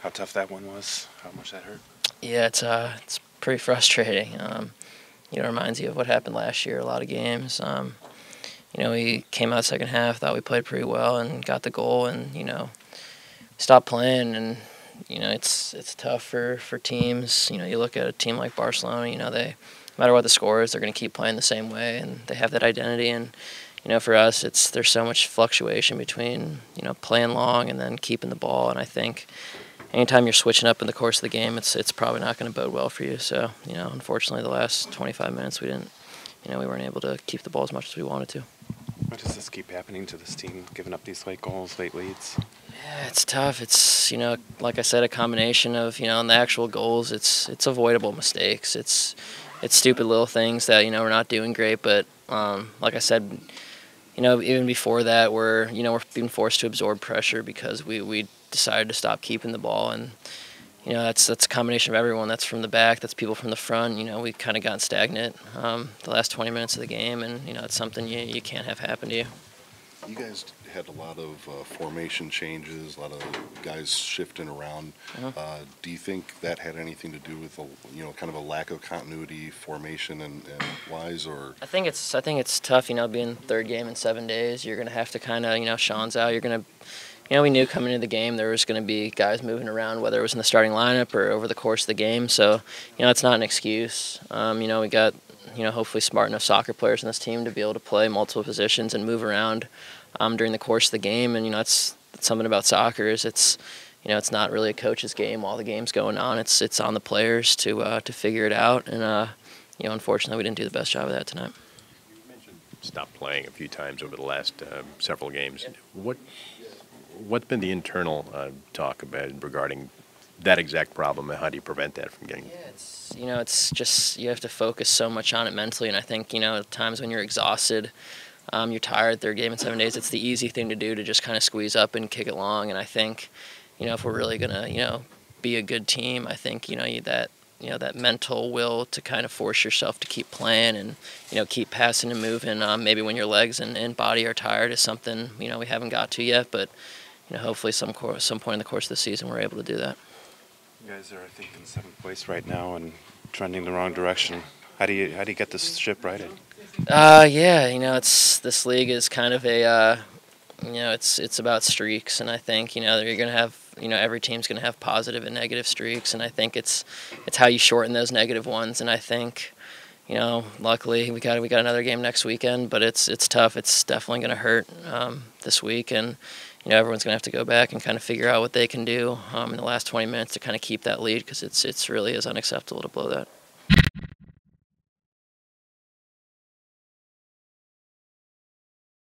how tough that one was, how much that hurt? Yeah, it's pretty frustrating. It reminds you of what happened last year. A lot of games. We came out second half, thought we played pretty well, and got the goal, and stopped playing, and it's tough for teams. You look at a team like Barcelona. They, no matter what the score is, they're going to keep playing the same way, and they have that identity. And for us, there's so much fluctuation between playing long and then keeping the ball. And I think anytime you're switching up in the course of the game, it's probably not going to bode well for you. So unfortunately, the last 25 minutes we didn't. We weren't able to keep the ball as much as we wanted to. Why does this keep happening to this team, giving up these late goals, late leads? Yeah, it's tough. It's like I said, a combination of in the actual goals, it's avoidable mistakes. It's stupid little things that we're not doing great. But like I said, even before that, we're being forced to absorb pressure because we decided to stop keeping the ball, and that's a combination of everyone. That's from the back, that's people from the front. We kind of got stagnant the last 20 minutes of the game, and it's something you can't have happen to you. You guys had a lot of formation changes, a lot of guys shifting around. Do you think that had anything to do with kind of a lack of continuity, formation and wise, or? I think it's tough. Being third game in 7 days, you're gonna have to kind of Sean's out. You're gonna. We knew coming into the game there was going to be guys moving around, whether it was in the starting lineup or over the course of the game. So, it's not an excuse. We got, hopefully smart enough soccer players in this team to be able to play multiple positions and move around during the course of the game. And, that's something about soccer is it's not really a coach's game while the game's going on. It's on the players to figure it out. And, unfortunately, we didn't do the best job of that tonight. You mentioned stop playing a few times over the last several games. What's been the internal talk about regarding that exact problem, and how do you prevent that from getting? Yeah, it's just you have to focus so much on it mentally, and I think at times when you're exhausted, you're tired. Third game in 7 days, it's the easy thing to do to just kind of squeeze up and kick it long. And I think if we're really gonna be a good team, I think that mental will to kind of force yourself to keep playing and keep passing and moving. Maybe when your legs and body are tired is something we haven't got to yet, but. Hopefully some point in the course of the season we're able to do that. You guys are, I think, in 7th place right now and trending the wrong direction. How do you get this ship righted? This league is kind of a it's about streaks, and I think you're gonna have every team's gonna have positive and negative streaks, and I think it's how you shorten those negative ones, and I think. Luckily we got another game next weekend, but it's tough. It's definitely going to hurt this week, and everyone's going to have to go back and kind of figure out what they can do in the last 20 minutes to kind of keep that lead because it's really is unacceptable to blow that.